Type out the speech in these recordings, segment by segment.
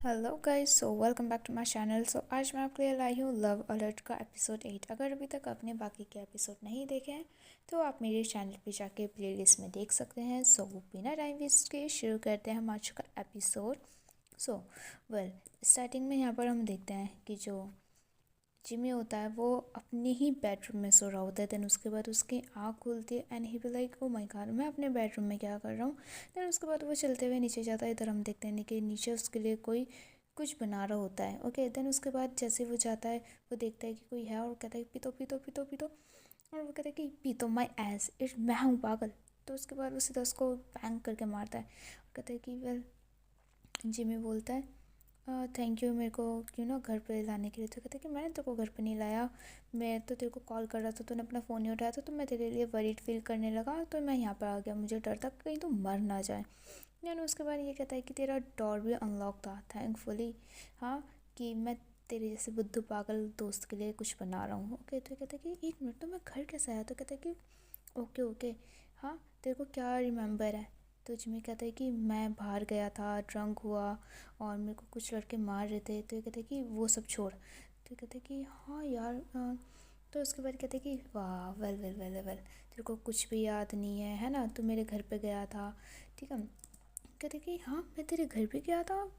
Hello guys, so welcome back to my channel. आज मैं आपके लिए लाई हूँ लव अलर्ट का एपिसोड 8। अगर अभी तक आपने बाकी के एपिसोड नहीं देखे हैं तो आप मेरे चैनल पे जाके प्लेलिस्ट में देख सकते हैं। बिना टाइम वेस्ट के शुरू करते हैं हम आज का एपिसोड। सो वेल स्टार्टिंग में यहाँ पर हम देखते हैं कि जो जिमी होता है वो अपने ही बेडरूम में सो रहा होता है। देन उसके बाद उसकी आँख खुलती है and he be like oh my God, मैं अपने बेडरूम में क्या कर रहा हूँ। देन उसके बाद वो चलते हुए नीचे जाता है। इधर हम देखते हैं कि नीचे उसके लिए कोई कुछ बना रहा होता है। ओके, देन उसके बाद जैसे वो जाता है वो देखता है कि कोई है और कहता है पीतो पीतो पीतो पीतो। और वो कहता है कि पीतो माई एस इट, मैं हूँ पागल। तो उसके बाद वो सीधा उसको बैंग करके मारता है। कहता है कि वेल, जिमी बोलता है थैंक यू मेरे को क्यों ना घर पे लाने के लिए। तो कहते कि मैंने तेरे को घर पे नहीं लाया, मैं तो तेरे को कॉल कर रहा था, तूने अपना फ़ोन नहीं उठाया था, तो मैं तेरे लिए वरीड फील करने लगा, तो मैं यहाँ पर आ गया। मुझे डर था कि कहीं तू मर ना जाए। यानी उसके बाद ये कहता है कि तेरा डोर भी अनलॉक था थैंकफुली। हाँ, कि मैं तेरे जैसे बुद्धू पागल दोस्त के लिए कुछ बना रहा हूँ। ओके, तो कहता है कि एक मिनट, तो मैं घर कैसे आया। तो कहता है कि ओके ओके, हाँ तेरे को क्या रिमेंबर है। तो जिमी कहता है कि मैं बाहर गया था, ड्रंक हुआ और मेरे को कुछ लड़के मार रहे थे। तो ये कहते हैं कि वो सब छोड़। तो ये कहते हैं कि हाँ यार तो उसके बाद कहते हैं कि वाह वेल वेल वेल वेल, तेरे को कुछ भी याद नहीं है ना, तू मेरे घर पे गया था। ठीक है, कहते हैं कि हाँ मैं तेरे घर पे गया था।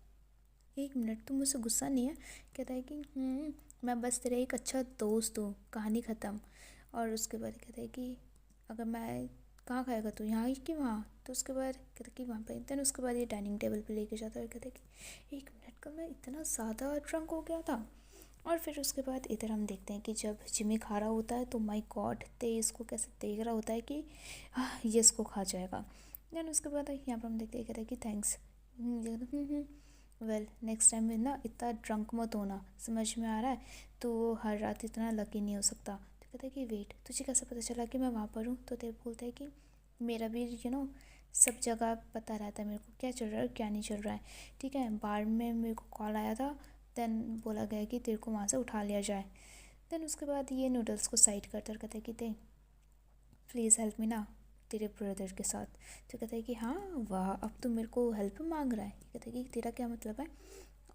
एक मिनट, तू मुझसे गुस्सा नहीं है। कहता है कि मैं बस तेरा एक अच्छा दोस्त हूँ, कहानी ख़त्म। और उसके बाद कहता है कि अगर मैं कहाँ खाएगा तू, यहाँ ही कि वहाँ। तो उसके बाद कहता है कि वहाँ पे। देन उसके बाद ये डाइनिंग टेबल पे लेके जाता है और कहता है कि एक मिनट का, मैं इतना ज़्यादा ड्रंक हो गया था। और फिर उसके बाद इधर हम देखते हैं कि जब जिमी खा रहा होता है तो माय गॉड, ते इसको कैसे देख रहा होता है कि ये इसको खा जाएगा। देन उसके बाद यहाँ पर हम देखते हैं, कहता है कि थैंक्स। वेल नेक्स्ट टाइम में ना इतना ड्रंक मत होना, समझ में आ रहा है। तो हर रात इतना लकी नहीं हो सकता। तो कहता है कि वेट, तुझे कैसे पता चला कि मैं वहाँ पर हूँ। तो देव बोलता है कि मेरा भी सब जगह पता रहता है मेरे को क्या चल रहा है और क्या नहीं चल रहा है। ठीक है, बार में मेरे को कॉल आया था, देन बोला गया कि तेरे को वहाँ से उठा लिया जाए। देन उसके बाद ये नूडल्स को साइड करते और कहते हैं कि दे प्लीज़ हेल्प मी ना तेरे ब्रदर के साथ। तो कहता है कि हाँ वाह, अब तो मेरे को हेल्प मांग रहा है। कहता है कि तेरा क्या मतलब है।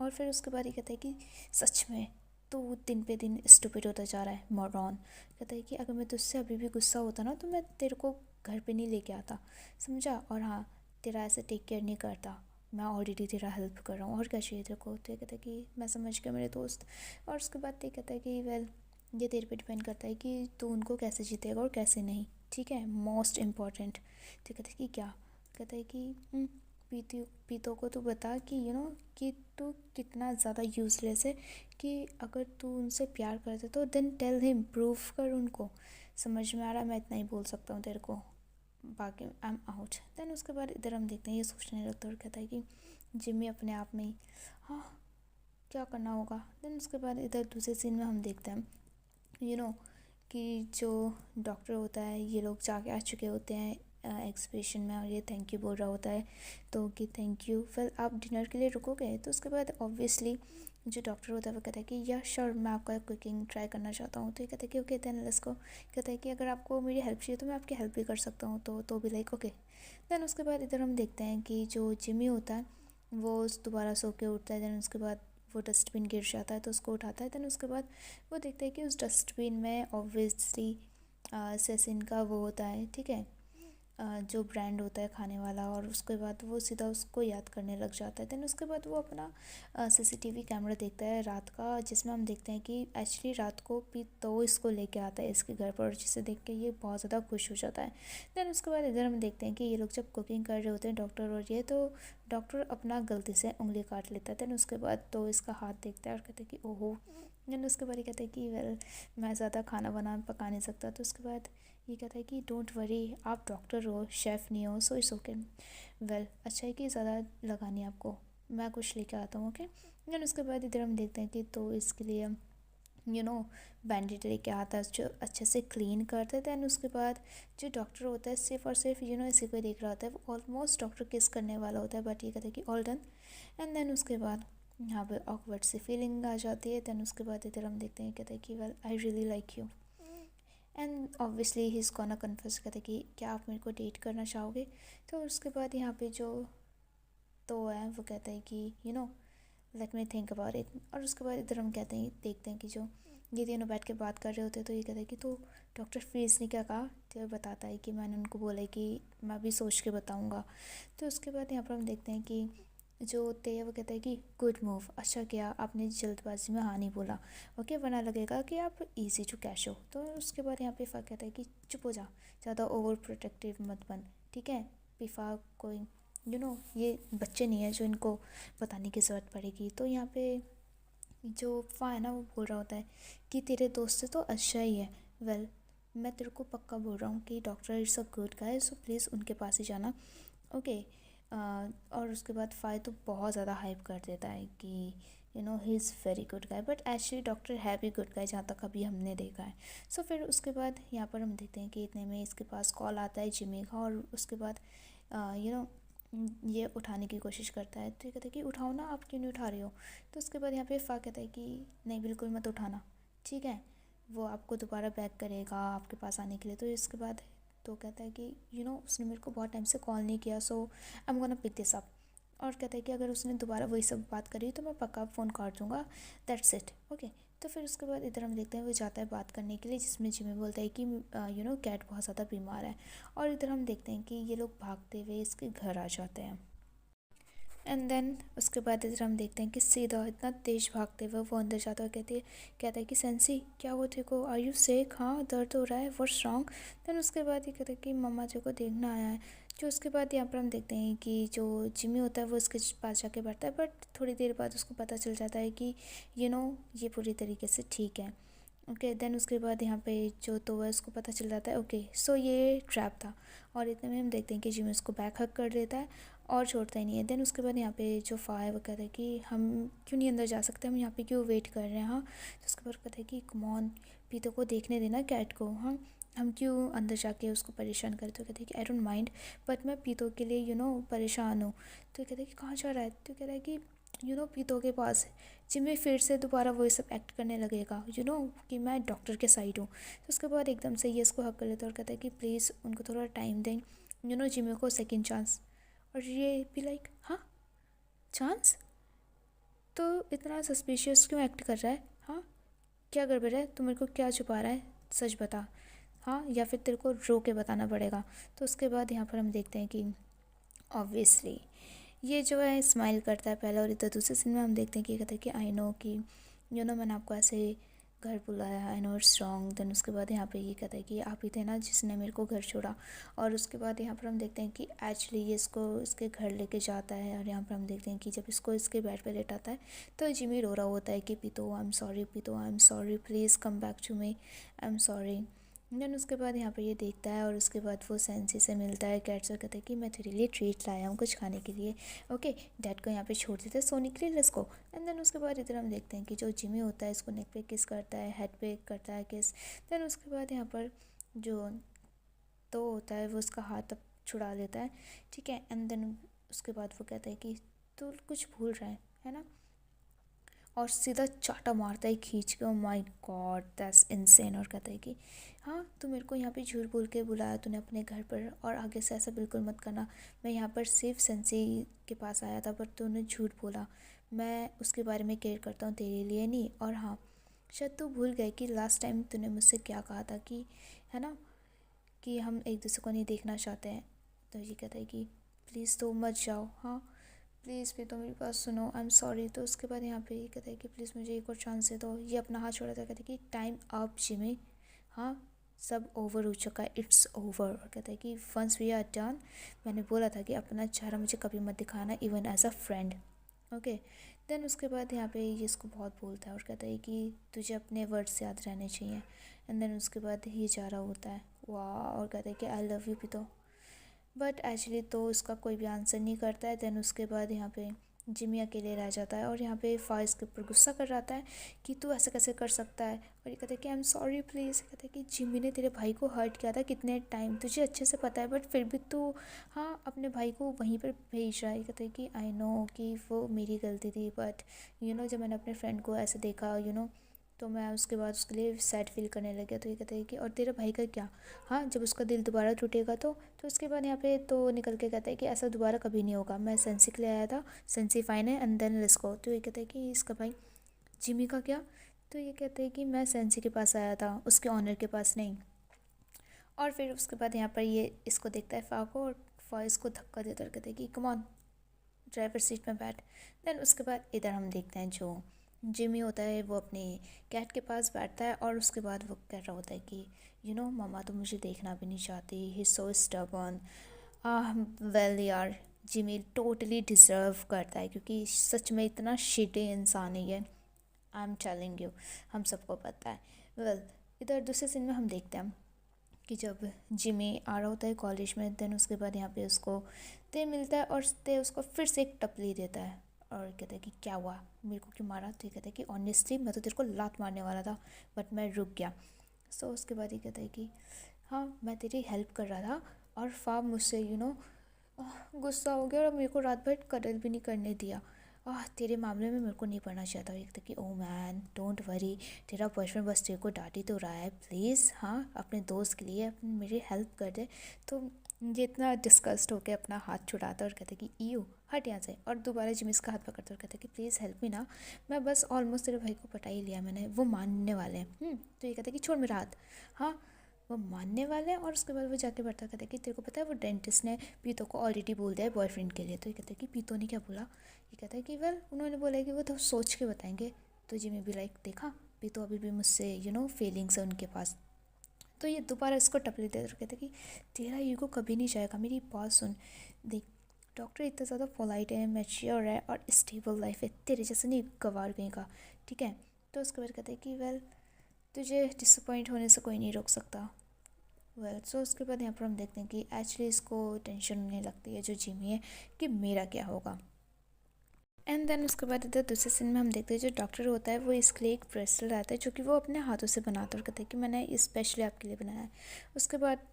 और फिर उसके बाद ये कहता है कि सच में तो दिन पे दिन स्टूपिड होता जा रहा है मॉरॉन। कहता है कि अगर मैं तुझसे अभी भी गुस्सा होता ना तो मैं तेरे को घर पे नहीं लेके आता, समझा। और हाँ, तेरा ऐसे टेक केयर नहीं करता, मैं ऑलरेडी तेरा हेल्प कर रहा हूँ, और क्या चाहिए तेरे को। तो ये कहता है कि मैं समझ गया मेरे दोस्त। और उसके बाद ये कहता है कि वेल, ये तेरे पे डिपेंड करता है कि तू उनको कैसे जीतेगा और कैसे नहीं। ठीक है, मोस्ट इम्पॉर्टेंट। तो कहता है कि क्या। कहता है कि पीती पीतो को तू बता कि कि तू कितना ज़्यादा यूज़लेस है, कि अगर तू उनसे प्यार करते तो देन टेल हिम, प्रूफ कर उनको। समझ में आ रहा है, मैं इतना ही बोल सकता हूँ तेरे को, बाकी आई एम आउट। देन उसके बाद इधर हम देखते हैं ये सोचने लगता है और कहता है कि जिम्मी अपने आप में ही हाँ क्या करना होगा। देन उसके बाद इधर दूसरे सीन में हम देखते हैं यू नो कि जो डॉक्टर होता है, ये लोग जाके आ चुके होते हैं एग्जीबिशन में, और ये थैंक यू बोल रहा होता है। तो कि थैंक यू, फिर आप डिनर के लिए रुकोगे। तो उसके बाद ऑब्वियसली जो डॉक्टर होता है वो कहता है कि या श्योर, मैं आपका कुकिंग ट्राई करना चाहता हूँ। तो ये कहता है कि ओके देन लेट्स गो। कहता है कि अगर आपको मेरी हेल्प चाहिए तो मैं आपकी हेल्प भी कर सकता हूँ। तो भी लाइक ओके। देन उसके बाद इधर हम देखते हैं कि जो जिमी होता है वो दोबारा सो के उठता है। देन उसके बाद वो डस्टबिन गिर जाता है तो उसको उठाता है। देन उसके बाद वो देखता है कि उस डस्टबिन में ऑब्वियसली सेसिन का वो होता है। ठीक है, जो ब्रांड होता है खाने वाला। और उसके बाद वो सीधा उसको याद करने लग जाता है। देन उसके बाद वो अपना सीसीटीवी कैमरा देखता है रात का, जिसमें हम देखते हैं कि एक्चुअली रात को भी तो इसको लेके आता है इसके घर पर, और जिसे देख के ये बहुत ज़्यादा खुश हो जाता है। देन उसके बाद इधर हम देखते हैं कि ये लोग जब कुकिंग कर रहे होते हैं डॉक्टर और ये, तो डॉक्टर अपना गलती से उंगली काट लेता है। देन उसके बाद तो इसका हाथ देखता है और कहता है कि ओहो। देन उसके बाद ये कहता है कि वेल, मैं ज़्यादा खाना बना पका नहीं सकता। तो उसके बाद ये कहता है कि डोंट वरी, आप डॉक्टर हो, शेफ़ नहीं हो, सो इट्स ओके। वेल, अच्छा है कि ज़्यादा लगानी है आपको, मैं कुछ लेके आता हूँ। ओके। देन उसके बाद इधर हम देखते हैं कि तो इसके लिए यू नो बैंडेड लेके आता है जो अच्छे से क्लीन करते हैं। दैन उसके बाद जो डॉक्टर होता है सिर्फ और सिर्फ इसी को देख रहा होता है। वो ऑलमोस्ट डॉक्टर किस करने वाला होता है, बट ये कहता है कि ऑल डन। एंड देन उसके बाद यहाँ पे ऑकवर्ड सी फीलिंग आ जाती है। देन उसके बाद इधर हम देखते हैं, कहते हैं कि well I really like you. And obviously he is gonna confess, कहते हैं कि क्या आप मेरे को डेट करना चाहोगे। तो उसके बाद यहाँ पे जो तो है वो कहता है कि let me think about it. और उसके बाद इधर हम कहते हैं देखते हैं कि जो ये तीनों बैठ के बात कर रहे होते हैं तो ये कहते हैं कि तो डॉक्टर फीस ने क्या कहा, तो ये बताता है कि मैंने उनको बोला है कि मैं भी सोच के बताऊंगा। तो उसके बाद यहाँ पर हम देखते हैं कि जो होते हैं वो कहता है कि गुड मूव, अच्छा किया आपने जल्दबाजी में हाँ नहीं बोला, ओके, वरना लगेगा कि आप इजी टू कैश हो। तो उसके बाद यहाँ पे फ़र्क कहता है कि चुप हो जा, ज़्यादा ओवर प्रोटेक्टिव मत बन, ठीक है। पिफा कोई ये बच्चे नहीं है जो इनको बताने की ज़रूरत पड़ेगी। तो यहाँ पे जो फा है ना वो बोल रहा होता है कि तेरे दोस्त से तो अच्छा ही है। वेल मैं तेरे को पक्का बोल रहा हूँ कि doctor is a good guy, so please उनके पास ही जाना, ओके। और उसके बाद फ़ाय तो बहुत ज़्यादा हाइप कर देता है कि he is very good guy, but actually doctor है भी गुड गाय जहाँ तक अभी हमने देखा है। सो फिर उसके बाद यहाँ पर हम देखते हैं कि इतने में इसके पास कॉल आता है जिमी का, और उसके बाद ये उठाने की कोशिश करता है। तो ये कहता है कि उठाओ ना, आप क्यों नहीं उठा रहे हो। तो उसके बाद यहाँ पे फ़ा कहता है कि नहीं बिल्कुल मत उठाना, ठीक है, वो आपको दोबारा बैक करेगा आपके पास आने के लिए। तो इसके बाद तो कहता है कि उसने मेरे को बहुत टाइम से कॉल नहीं किया, so I am gonna pick this up. और कहता है कि अगर उसने दोबारा वही सब बात करी तो मैं पक्का फ़ोन काट दूँगा, दैट्स इट, ओके। तो फिर उसके बाद इधर हम देखते हैं वो जाता है बात करने के लिए, जिसमें जिमी बोलता है कि कैट बहुत ज़्यादा बीमार है। और इधर हम देखते हैं कि ये लोग भागते हुए इसके घर आ जाते हैं। एंड देन उसके बाद इधर हम देखते हैं कि सीधा इतना तेज़ भागते हुए वो अंदर जाता है, कहता है कि सेंसी क्या हुआ तेरे को, आर यू सिक, हाँ दर्द हो रहा है, व्हाट्स रॉन्ग। देन उसके बाद ये कहता है कि मम्मा तेरे को देखना आया है। जो उसके बाद यहाँ पर हम देखते हैं कि जो जिमी होता है वो उसके पास जाके बैठता है, बट थोड़ी देर बाद उसको पता चल जाता है कि ये पूरी तरीके से ठीक है, ओके। देन उसके बाद यहाँ पे जो तो है उसको पता चल जाता है, ओके सो ये ट्रैप था। और इतने में हम देखते हैं कि जिमी उसको बैक हक कर देता है और छोड़ता ही नहीं है। देन उसके बाद यहाँ पे जो फ़ा है वो कहता है कि हम क्यों नहीं अंदर जा सकते, हम यहाँ पे क्यों वेट कर रहे हैं, हाँ। तो उसके बाद कहता है कि कम ऑन, पीतो को देखने देना कैट को, हाँ, हम क्यों अंदर जाके उसको परेशान करें। तो कहते हैं कि आई डोंट माइंड, बट मैं पीतो के लिए परेशान हूँ। तो कहता है कि कहाँ जा रहा है। तो कहता है कि पीतो के पास। जिमी फिर से दोबारा वो सब एक्ट करने लगेगा कि मैं डॉक्टर के साइड हूँ। तो उसके बाद एकदम से ये इसको हक कर लेता है और कहता है कि प्लीज़ उनको थोड़ा टाइम दें, जिमी को सेकेंड चांस। और ये भी लाइक हाँ, चांस, तो इतना सस्पिशियस क्यों एक्ट कर रहा है, हाँ, क्या गड़बड़ है, तू मेरे को क्या छुपा रहा है, सच बता, हाँ, या फिर तेरे को रो के बताना पड़ेगा। तो उसके बाद यहाँ पर हम देखते हैं कि ऑब्वियसली ये जो है स्माइल करता है पहले, और इधर दूसरे सीन में हम देखते हैं कि ये कहता है कि आई नो कि मैंने आपको ऐसे घर बुलाया, I know it's wrong. Then उसके बाद यहाँ पे ये कहता है कि आप ही थे ना जिसने मेरे को घर छोड़ा। और उसके बाद यहाँ पर हम देखते हैं कि एक्चुअली ये इसको इसके घर लेके जाता है, और यहाँ पर हम देखते हैं कि जब इसको इसके बेड पे लेटाता है तो जिमी रो रहा होता है कि पीतो आई एम सॉरी, पीतो I am sorry, please come back to me, I am sorry. Then उसके बाद यहाँ पर ये देखता है, और उसके बाद वो सेंसी से मिलता है कैट से, कहता है कि मैं तेरे लिए ट्रीट लाया हूँ कुछ खाने के लिए, ओके। डैड को यहाँ पे छोड़ देते हैं सोने के लिए, लेट्स गो। एंड देन उसके बाद इधर हम देखते हैं कि जो जिमी होता है इसको नेक पे किस करता है, हेड पे करता है किस। देन उसके बाद यहाँ पर जो तो होता है वो उसका हाथ अब छुड़ा लेता है, ठीक है। एंड देन उसके बाद वो कहता है कि तू कुछ भूल रहा है ना, और सीधा चाटा मारता है खींच के। Oh my God that's insane. और कहता है कि हाँ, तू मेरे को यहाँ पे झूठ बोल के बुलाया तूने अपने घर पर, और आगे से ऐसा बिल्कुल मत करना। मैं यहाँ पर सिर्फ सेंसी के पास आया था, पर तूने झूठ बोला, मैं उसके बारे में केयर करता हूँ तेरे लिए नहीं। और हाँ, शायद तू भूल गए कि लास्ट टाइम तूने मुझसे क्या कहा था, कि है ना, कि हम एक दूसरे को नहीं देखना चाहते हैं। तो ये कहता है कि प्लीज़ तो मत जाओ, हाँ प्लीज़ भी तो मेरी बात सुनो, आई एम सॉरी। तो उसके बाद यहाँ पे ये कहता है कि प्लीज़ मुझे एक और चांस दे दो। ये अपना हाथ छोड़ा था, कहता है कि टाइम अप जिमी, हाँ सब ओवर हो चुका है, इट्स ओवर। और कहता है कि वंस वी आर डन, मैंने बोला था कि अपना चेहरा मुझे कभी मत दिखाना, even as a friend, okay. Then उसके बाद यहाँ पे ये इसको बहुत बोलता है और कहता है कि तुझे अपने वर्ड्स याद रहने चाहिए। एंड देन उसके बाद ये जा रहा होता है वाह, और कहता है कि आई लव यू भी तो, बट एक्चुअली तो उसका कोई भी आंसर नहीं करता है। देन उसके बाद यहाँ पे जिमी अकेले रह जाता है, और यहाँ पे फाइज के ऊपर गुस्सा कर जाता है कि तू ऐसे कैसे कर सकता है। और ये कहता है कि आई एम सॉरी प्लीज़। कहता है कि जिमी ने तेरे भाई को हर्ट किया था कितने टाइम, तुझे अच्छे से पता है, बट फिर भी तू हाँ अपने भाई को वहीं पर भेज रहा है। कहता है कि आई नो कि वो मेरी गलती थी, बट जब मैंने अपने फ्रेंड को ऐसे देखा तो मैं उसके बाद उसके लिए सैड फील करने लग गया। तो ये कहता है कि और तेरा भाई का क्या, हाँ जब उसका दिल दोबारा टूटेगा तो उसके बाद यहाँ पे तो निकल के कहता है कि ऐसा दोबारा कभी नहीं होगा, मैं सेंसी के लिए आया था, सेंसी फाइन है एंड देन लेट्स गो। तो ये कहता है कि इसका भाई जिमी का क्या, तो ये कहते हैं कि मैं सेंसी के पास आया था, उसके ऑनर के पास नहीं। और फिर उसके बाद यहाँ पर ये इसको देखता है फ़ा को, और फ़ा इसको धक्का देता है, कहते हैं कि कम ऑन ड्राइवर सीट में बैठ। देन उसके बाद इधर हम देखते हैं जो जिमी होता है वो अपने कैट के पास बैठता है, और उसके बाद वो कह रहा होता है कि मम्मा तो मुझे देखना भी नहीं चाहती, ही सो स्टबर्न। वेल यार, जिमी टोटली डिज़र्व करता है, क्योंकि सच में इतना शिटी इंसान ही है, आई एम टेलिंग यू, हम सबको पता है। वेल इधर दूसरे सीन में हम देखते हैं कि जब जिमी आ रहा होता है कॉलेज में, देन उसके बाद यहाँ पे उसको ते मिलता है, और ते उसको फिर से एक टपली देता है, और कहता है कि क्या हुआ, मेरे को क्यों मारा। तो ये कहता है कि ऑनेस्टली मैं तो तेरे को लात मारने वाला था, बट मैं रुक गया। सो उसके बाद ये कहता है कि हाँ मैं तेरी हेल्प कर रहा था, और फ़ा मुझसे गुस्सा हो गया, और मेरे को रात भर कदल भी नहीं करने दिया। तेरे मामले में मेरे को नहीं पढ़ना चाहता। एक था कि ओ मैन डोंट वरी, तेरा बॉयफ्रेंड बस तेरे को डांट ही तो रहा है, प्लीज़ हाँ अपने दोस्त के लिए मेरी हेल्प कर दे। तो ये इतना डिस्कस्ड होकर अपना हाथ छुड़ाता और कहता कि ईयू हट यहाँ से, और दोबारा जिमिस का हाथ पकड़ता और कहता कि प्लीज़ हेल्प मी ना, मैं बस ऑलमोस्ट तेरे भाई को पटा ही लिया मैंने, वो मानने वाले हैं। तो ये कहता कि छोड़ मेरा हाथ। हाँ वो मानने वाले हैं, और उसके बाद वो जाके बढ़ता कहता है कि तेरे को पता है वो डेंटिस्ट ने पीतो को ऑलरेडी बोल दिया है बॉयफ्रेंड के लिए। तो ये कहता है कि पीतो ने क्या बोला, ये कहता है कि वेल उन्होंने बोला है कि वो तो सोच के बताएंगे। तो जिमी भी लाइक देखा, पीतो अभी भी मुझसे फीलिंग्स है उनके पास। तो ये दोबारा इसको टपली दे कहते हैं कि तेरा ईगो कभी नहीं जाएगा, मेरी बात सुन, देख डॉक्टर इतना ज़्यादा पोलाइट है, मैच्योर है, और स्टेबल लाइफ है, तेरे जैसे नहीं गवार गई का, ठीक है। तो उसके बाद कहते हैं कि वेल तुझे डिसअपॉइंट होने से कोई नहीं रोक सकता। वेल सो उसके बाद यहाँ पर हम देखते हैं कि एक्चुअली इसको टेंशन होने लगती है जो जिमी है कि मेरा क्या होगा। एंड देन उसके बाद इधर दूसरे सीन में हम देखते हैं जो डॉक्टर होता है वो इसके लिए एक ब्रेसलेट लाता है जो कि वो अपने हाथों से बनाता है, और कहता है कि मैंने स्पेशली आपके लिए बनाया है। उसके बाद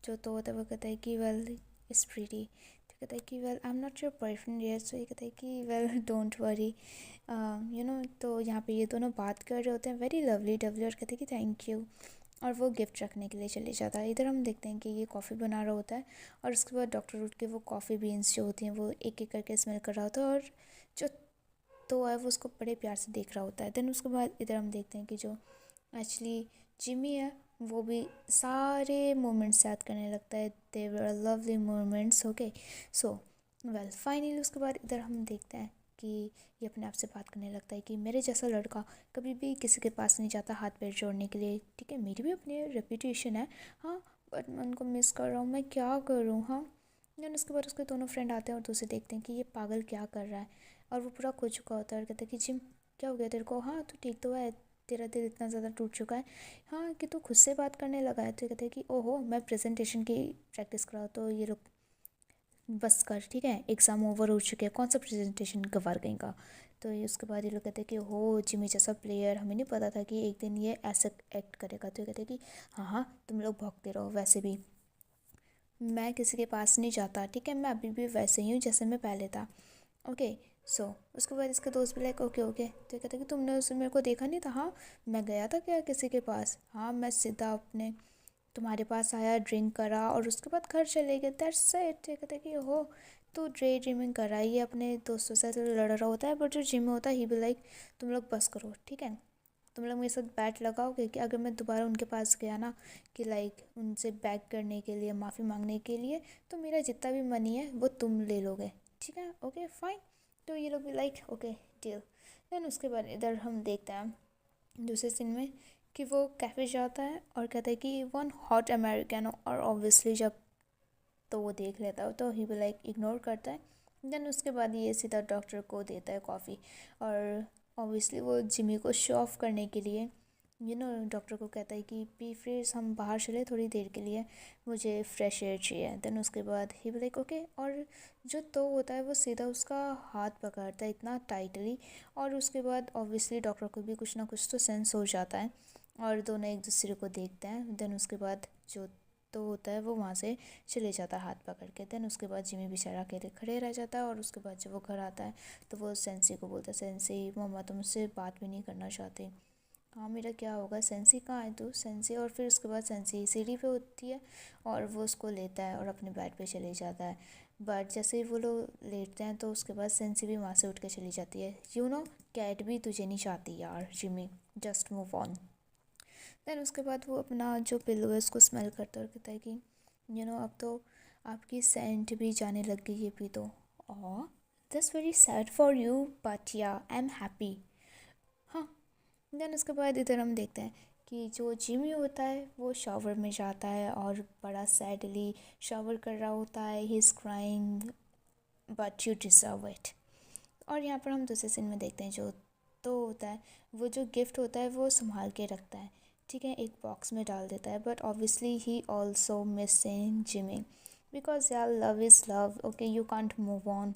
जो तो होता है वो कहता है कि वेल इट्स प्रीटी। तो कहता है कि well I am not your boyfriend yet. So ये कहता है कि वेल डोंट वरी तो यहाँ पे ये दोनों बात कर रहे होते हैं वेरी लवली डवली, और कहते हैं कि थैंक यू, और वो गिफ्ट रखने के लिए चले जाता है। इधर हम देखते हैं कि ये कॉफ़ी बना रहा होता है, और उसके बाद डॉक्टर उठ के वो कॉफ़ी बीन्स जो होती हैं वो एक एक करके स्मेल कर रहा होता है, और जो तो है वो उसको बड़े प्यार से देख रहा होता है। देन उसके बाद इधर हम देखते हैं कि जो एक्चुअली जिमी है वो भी सारे मोमेंट्स याद करने लगता है, they were lovely moments. Okay so well finally उसके बाद इधर हम देखते हैं कि ये अपने आप से बात करने लगता है कि मेरे जैसा लड़का कभी भी किसी के पास नहीं जाता हाथ पैर जोड़ने के लिए, ठीक है मेरी भी अपनी रेपुटेशन है, हाँ बट मैं उनको मिस कर रहा हूँ, मैं क्या करूँ। हाँ देन उसके बाद उसके दोनों फ्रेंड आते हैं और दूसरे देखते हैं कि ये पागल क्या कर रहा है, और वो पूरा खो चुका होता है, और कहता है कि जिम क्या हो गया तेरे को, हाँ तू ठीक तो है, तेरा दिल इतना ज़्यादा टूट चुका है, हाँ कि तू खुद से बात करने लगा है। तो ये कहते हैं कि ओहो मैं प्रेजेंटेशन की प्रैक्टिस कराऊँ, तो ये लोग बस कर, ठीक है एग्ज़ाम ओवर हो चुके हैं, कौन सा प्रेजेंटेशन गवार गई का। तो ये उसके बाद ये लोग कहते हैं कि हो जिमी जैसा प्लेयर, हमें नहीं पता था कि एक दिन ये ऐसा एक्ट करेगा। तो ये कहते हैं कि हाँ हाँ तुम लोग भौंकते रहो, वैसे भी मैं किसी के पास नहीं जाता, ठीक है मैं अभी भी वैसे ही हूँ जैसे मैं पहले था। ओके सो उसके बाद इसके दोस्त भी लाइक ओके ओके। तो ये कहते हैं कि तुमने उस मेरे को देखा नहीं था, हाँ मैं गया था क्या किसी के पास, हाँ मैं सीधा अपने तुम्हारे पास आया, ड्रिंक करा, और उसके बाद घर चले गए, दैट्स इट। ये कहते कि हो तू ड्रे ड्रीमिंग कर रहा है, ये अपने दोस्तों से लड़ रहा होता है, बट जो जिम में होता है ही भी लाइक तुम लोग बस करो, ठीक है तुम लोग मेरे साथ बैट लगाओगे कि अगर मैं दोबारा उनके पास गया ना कि लाइक उनसे बैक करने के लिए, माफ़ी मांगने के लिए, तो मेरा जितना भी मनी है वो तुम ले लोगे, ठीक है ओके फाइन। तो ये लोग भी लाइक ओके डील। देन उसके बाद इधर हम देखते हैं दूसरे सीन में कि वो कैफ़े जाता है और कहता है कि वन हॉट अमेरिकन, और ऑब्वियसली जब तो वो देख लेता है तो ही भी लाइक इग्नोर करता है। देन उसके बाद ये सीधा डॉक्टर को देता है कॉफ़ी, और ऑब्वियसली वो जिमी को शो ऑफ करने के लिए डॉक्टर को कहता है कि पी फ्रेज हम बाहर चले थोड़ी देर के लिए, मुझे फ्रेश एयर चाहिए। देन उसके बाद ही भी लाइक ओके, और जो तो होता है वो सीधा उसका हाथ पकड़ता है इतना टाइटली, और उसके बाद ऑब्वियसली डॉक्टर को भी कुछ ना कुछ तो सेंस हो जाता है, और दोनों एक दूसरे को देखते हैं। देन उसके बाद जो तो होता है वो वहाँ से चले जाता है हाथ पकड़ के। देन उसके बाद जिमी बेचारा अकेले खड़े रह जाता है। और उसके बाद जब वो घर आता है तो वो सेंसी को बोलता है, सेंसी मम्मा तो मुझसे बात भी नहीं करना चाहती। हाँ मेरा क्या होगा, सेंसी कहाँ है तू, सेंसी। और फिर उसके बाद सेंसी सीढ़ी पे होती है और वो उसको लेता है और अपने बेड पे चले जाता है। बट जैसे ही वो लोग लेटते हैं तो उसके बाद सेंसी भी वहाँ से उठ के चली जाती है। कैट भी तुझे नहीं चाहती यार Jimmy, just move on. Then उसके बाद वो अपना जो पिल्लो है उसको स्मेल करता है और कहता है कि अब तो आपकी सेंट भी जाने लग गई है पी तो। Oh that's very sad for you but yeah I am happy. हाँ। देन उसके बाद इधर हम देखते हैं कि जो जिमी होता है वो शावर में जाता है और बड़ा सैडली शावर कर रहा होता है। ही is crying but you deserve it. और यहाँ पर हम दूसरे सीन में देखते हैं जो तो होता है वो जो गिफ्ट होता है वो संभाल के रखता है, ठीक है, एक बॉक्स में डाल देता है। But obviously he also missing Jimmy because यार love is love, okay, you can't move on.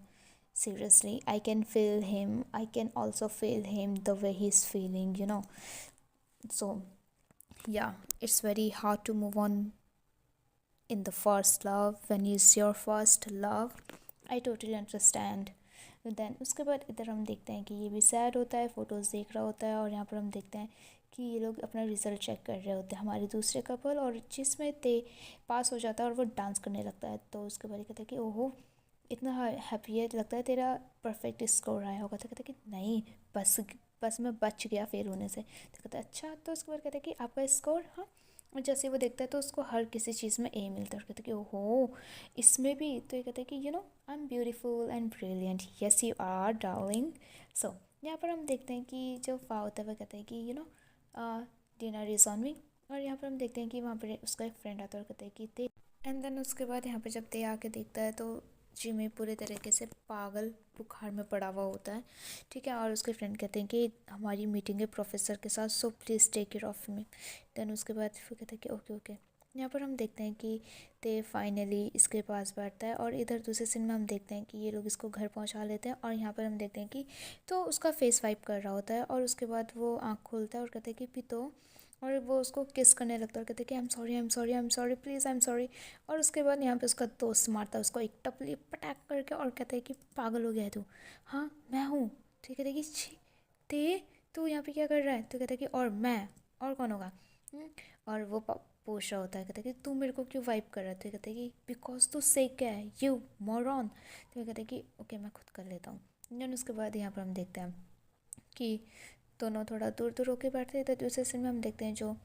Seriously, I can feel him. I can also feel him the way he's feeling. So, yeah, it's very hard to move on in the first love when it's your first love. I totally understand. Then उसके बाद इधर हम देखते हैं कि ये भी sad होता है, फ़ोटोज़ देख रहा होता है। और यहाँ पर हम देखते हैं कि ये लोग अपना रिज़ल्ट चेक कर रहे होते हैं, हमारे दूसरे कपल, और जिसमें ते पास हो जाता है और वो डांस करने लगता है। तो उसके बाद ये कहता है कि ओहो इतना हैप्पी है, लगता है तेरा परफेक्ट स्कोर आया होगा। तो कहता है कि नहीं, बस बस मैं बच गया फेल होने से। तो कहता है अच्छा। तो उसके बाद कहता है कि आपका स्कोर, हाँ। और जैसे वो देखता है तो उसको हर किसी चीज़ में ए मिलता है। और कहता है कि ओहो इसमें भी। तो ये कहता है कि I am beautiful and brilliant, yes you are darling. So यहाँ पर हम देखते हैं कि जो फा होता है वह कहता है कि डिनर इज़ ऑन मी। और यहाँ पर हम देखते हैं कि वहाँ पर उसका एक फ्रेंड आता है और कहता है कि ते। एंड देन उसके बाद यहाँ पर जब ते आके देखता है तो जिमी पूरे तरीके से पागल बुखार में पड़ा हुआ होता है, ठीक है। और उसके फ्रेंड कहते हैं कि हमारी मीटिंग है प्रोफेसर के साथ, so please take care of me. Then उसके बाद फिर कहते हैं कि ओके ओके। यहाँ पर हम देखते हैं कि ते फाइनली इसके पास बैठता है। और इधर दूसरे सीन में हम देखते हैं कि ये लोग इसको घर पहुँचा लेते हैं। और यहाँ पर हम देखते हैं कि तो उसका फेस वाइप कर रहा होता है। और उसके बाद वो आँख खोलता है और कहते हैं कि पितो। और वो उसको किस करने लगता है और कहते हैं कि I am sorry, I am sorry, I am sorry, please, I am sorry. और उसके बाद यहाँ पे उसका दोस्त मारता है उसको एक टपली पटाक करके और कहता है कि पागल हो गया है तू। हाँ मैं हूँ। तो ये कहता है कि छी ते तू यहाँ पे क्या कर रहा है। तो कहता है कि और मैं, और कौन होगा। और वो पूछ रहा होता है, कहता है कि तू मेरे को क्यों वाइप कर रहा है। तो ये कहता है कि बिकॉज तू सिक है यू मोरॉन। तो ये कहता है कि ओके मैं खुद कर लेता हूँ। देन उसके बाद यहाँ पर हम देखते हैं कि दोनों थोड़ा दूर दूर होके बैठते हैं। तो दूसरे सीन में हम देखते हैं जो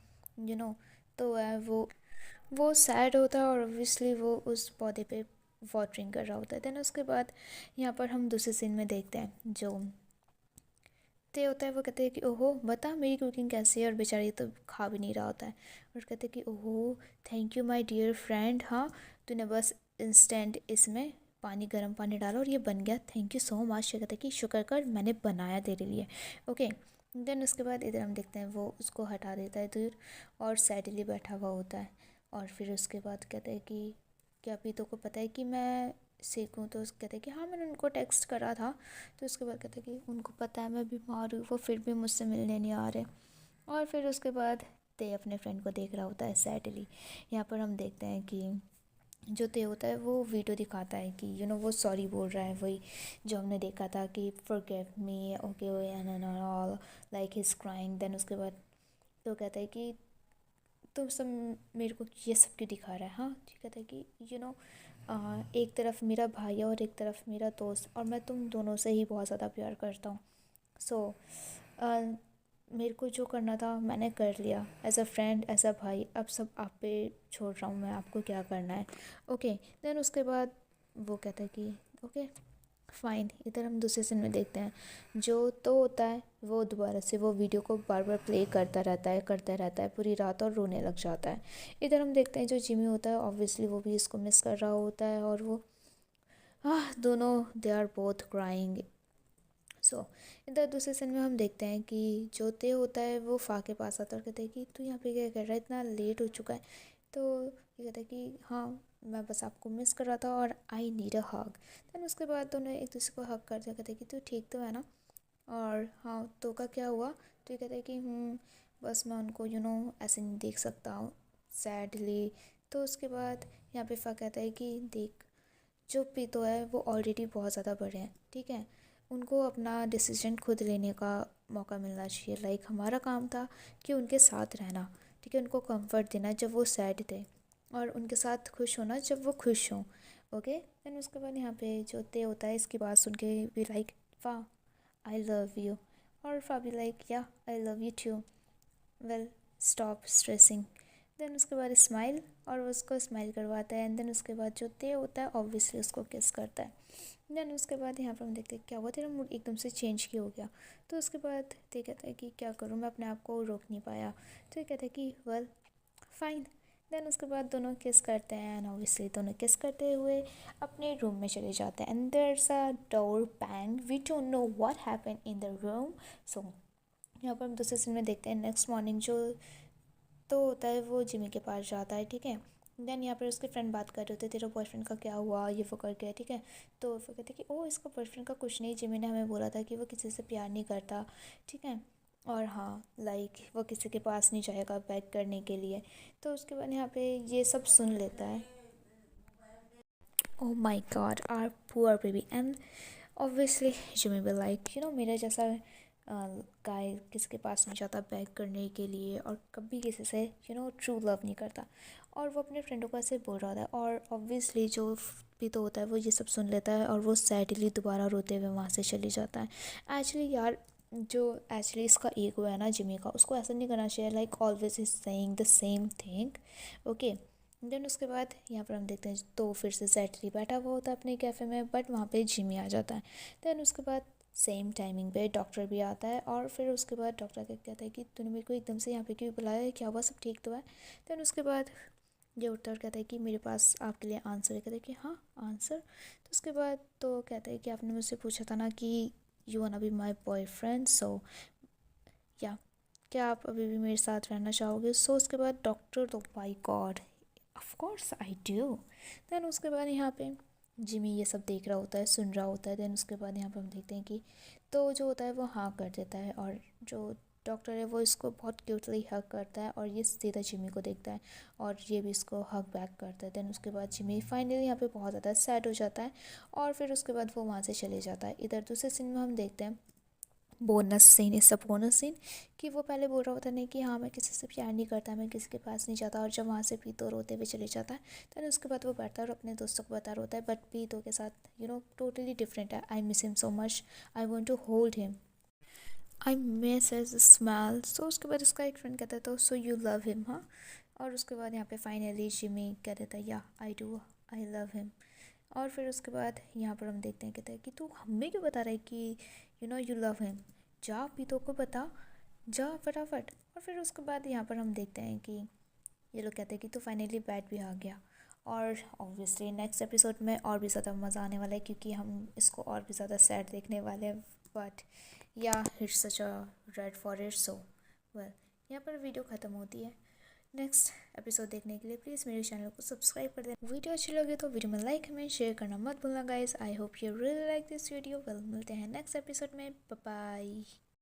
तो है वो सैड होता है और ऑब्वियसली वो उस पौधे पे वाटरिंग कर रहा होता है। देन उसके बाद यहाँ पर हम दूसरे सीन में देखते हैं जो ते होता है वो कहते हैं कि ओहो बता मेरी कुकिंग कैसी है। और बेचारी तो खा भी नहीं रहा होता है और कहते हैं कि ओहो thank you my dear friend, हाँ तूने बस इंस्टेंट इसमें गर्म पानी डाला और ये बन गया, थैंक यू सो मच। कहते हैं कि शुक्र कर मैंने बनाया तेरे लिए, ओके। देन उसके बाद इधर हम देखते हैं वो उसको हटा देता है दूर और सैडली बैठा हुआ होता है। और फिर उसके बाद कहते हैं कि क्या पीतो को पता है कि मैं सीखूँ। तो कहते हैं कि हाँ मैंने उनको टेक्स्ट करा था। तो उसके बाद कहते हैं कि उनको पता है मैं बीमार हूँ, वो फिर भी मुझसे मिलने नहीं आ रहे। और फिर उसके बाद ते अपने फ्रेंड को देख रहा होता है सैडली। यहाँ पर हम देखते हैं कि जो ते होता है वो वीडियो दिखाता है कि वो सॉरी बोल रहा है, वही जो हमने देखा था कि forgive me, okay and all like he is crying. Then उसके बाद तो कहता है कि तुम सब मेरे को ये सब क्यों दिखा रहा है। हाँ ठीक कहता है कि एक तरफ मेरा भाई है और एक तरफ मेरा दोस्त, और मैं तुम दोनों से ही बहुत ज़्यादा प्यार करता हूँ। सो मेरे को जो करना था मैंने कर लिया, as a friend as a भाई, अब सब आप पे छोड़ रहा हूँ मैं, आपको क्या करना है, ओके। देन उसके बाद वो कहता है कि ओके फ़ाइन। इधर हम दूसरे सीन में देखते हैं जो तो होता है वो दोबारा से वो वीडियो को बार बार प्ले करता रहता है पूरी रात और रोने लग जाता है। इधर हम देखते हैं जो जिमी होता है ऑब्वियसली वो भी इसको मिस कर रहा होता है और वो दोनों दे आर बोथ क्राइंग। सो इधर दूसरे सीन में हम देखते हैं कि जो ते होता है वो फा के पास आता है और कहते हैं कि तू यहाँ पे क्या कर रहा है, इतना लेट हो चुका है। तो ये कहता है कि हाँ मैं बस आपको मिस कर रहा था और I need a hug. Then उसके बाद दोनों एक दूसरे को हग करते कहते हैं कि तू ठीक तो है ना, और हाँ तो का क्या हुआ। तो ये कहता है कि बस मैं उनको ऐसे नहीं देख सकता हूँ सैडली, तो उसके बाद यहाँ पे फ़ा कहता है कि देख, जो पीतो है वो ऑलरेडी बहुत ज़्यादा बड़े हैं, ठीक है, उनको अपना डिसीजन खुद लेने का मौका मिलना चाहिए। लाइक हमारा काम था कि उनके साथ रहना, ठीक है, उनको कंफर्ट देना जब वो सैड थे, और उनके साथ खुश होना जब वो खुश हों। ओके, देन उसके बाद यहाँ पे जो ते होता है इसकी बात सुन के भी लाइक, फ़ा आई लव यू, और फ़ा भी लाइक, या I love you too, well stop stressing. Then उसके बाद स्माइल, और वो उसको स्माइल करवाता है। एंड देन उसके बाद जो ते होता है ऑब्वियसली उसको किस करता है। देन उसके बाद यहाँ पर हम देखते हैं क्या हुआ, तेरा मूड एकदम से चेंज क्यों हो गया। तो उसके बाद ते कहता है कि क्या करूँ, मैं अपने आप को रोक नहीं पाया। तो ये कहता है कि वेल फाइन। देन उसके बाद दोनों किस करते हैं, एंड ऑब्वियसली दोनों किस करते हुए अपने रूम में चले जाते हैं। And there's a door bang, we don't know what happened in the room. So यहाँ पर हम दूसरे सीन में देखते हैं नेक्स्ट मॉर्निंग जो तो होता है वो जिमी के पास जाता है, ठीक है। देन यहाँ पर उसके फ्रेंड बात कर रहे होते, तेरा बॉयफ्रेंड का क्या हुआ, ये वो करके, ठीक है। तो वो कहते कि ओ इसका बॉयफ्रेंड का कुछ नहीं, जिमी ने हमें बोला था कि वो किसी से प्यार नहीं करता, ठीक है, और हाँ लाइक वो किसी के पास नहीं जाएगा बैक करने के लिए। तो उसके बाद यहाँ पे ये सब सुन लेता है। Oh my God, our poor baby. And obviously Jimmy will like मेरा जैसा गाय किसी के पास नहीं जाता बैक करने के लिए, और कभी किसी से ट्रू लव नहीं करता, और वो अपने फ्रेंडों को ऐसे बोल रहा था। और ऑब्वियसली जो भी तो होता है वो ये सब सुन लेता है, और वो सैडली दोबारा रोते हुए वहाँ से चली जाता है। एक्चुअली यार जो एक्चुअली इसका ईगो है ना जिमी का, उसको ऐसा नहीं करना चाहिए, like always is saying the same thing. Okay, then उसके बाद यहाँ पर हम देखते हैं तो फिर से सैटली बैठा हुआ होता है अपने कैफ़े में, बट वहाँ पे जिमी आ जाता है। देन उसके बाद सेम टाइमिंग पे डॉक्टर भी आता है, और फिर उसके बाद डॉक्टर कहता है कि तूने मेरे को एकदम से यहाँ पे क्यों बुलाया है, क्या हुआ, सब ठीक तो है। देन उसके बाद ये उठता और कहता है कि मेरे पास आपके लिए आंसर है। कहता है कि हाँ आंसर। तो उसके बाद तो कहता है कि आपने मुझसे पूछा था ना कि you wanna be my boyfriend, so yeah क्या आप अभी भी मेरे साथ रहना चाहोगे। सो उसके बाद डॉक्टर तो by God of course I do. Then उसके बाद यहाँ पे जिमी ये सब देख रहा होता है, सुन रहा होता है। देन उसके बाद यहाँ पे हम देखते हैं कि तो जो होता है वो हाँ कर देता है, और जो डॉक्टर है वो इसको बहुत क्यूटली हग करता है, और ये सीधा जिमी को देखता है, और ये भी इसको हग बैक करता है। देन उसके बाद जिमी फाइनली यहाँ पे बहुत ज़्यादा सैड हो जाता है, और फिर उसके बाद वो वहाँ से चले जाता है। इधर दूसरे सीन में हम देखते हैं बोनस सीन, इस सब बोनस सीन कि वो पहले बोल रहा होता नहीं कि हाँ मैं किसी से प्यार नहीं करता, मैं किसी के पास नहीं जाता, और जब वहाँ से पीतो रोते हुए चले जाता है। तो उसके बाद वो बैठता है और अपने दोस्तों को बता रहा होता है, बट पीतो के साथ टोटली डिफरेंट है। I miss him so much, I want to hold him, I miss his smell. So उसके बाद उसका एक फ्रेंड कहता है तो सो यू लव हिम, हाँ। और उसके बाद यहाँ पे फाइनली जिमी कह देता है या I do, I love him. और फिर उसके बाद यहाँ पर हम देखते हैं, कहते हैं कि तू हमें क्यों बता रहा है कि यू लव हिम, जा पीतो को बता, जा फटाफट। और फिर उसके बाद यहाँ पर हम देखते हैं कि ये लोग कहते हैं कि तू फाइनली बैट भी आ गया। और ऑब्वियसली नेक्स्ट एपिसोड में और भी ज़्यादा मज़ा आने वाला है, क्योंकि हम इसको और भी ज़्यादा सैड देखने वाले हैं। बट या it's such a red for it, so well यहाँ पर वीडियो ख़त्म होती है। नेक्स्ट एपिसोड देखने के लिए प्लीज़ मेरे चैनल को सब्सक्राइब कर दें। वीडियो अच्छी लगे तो वीडियो में लाइक कमेंट शेयर करना मत भूलना guys. I hope you really like this video. Well मिलते हैं नेक्स्ट एपिसोड में, बाय बाय।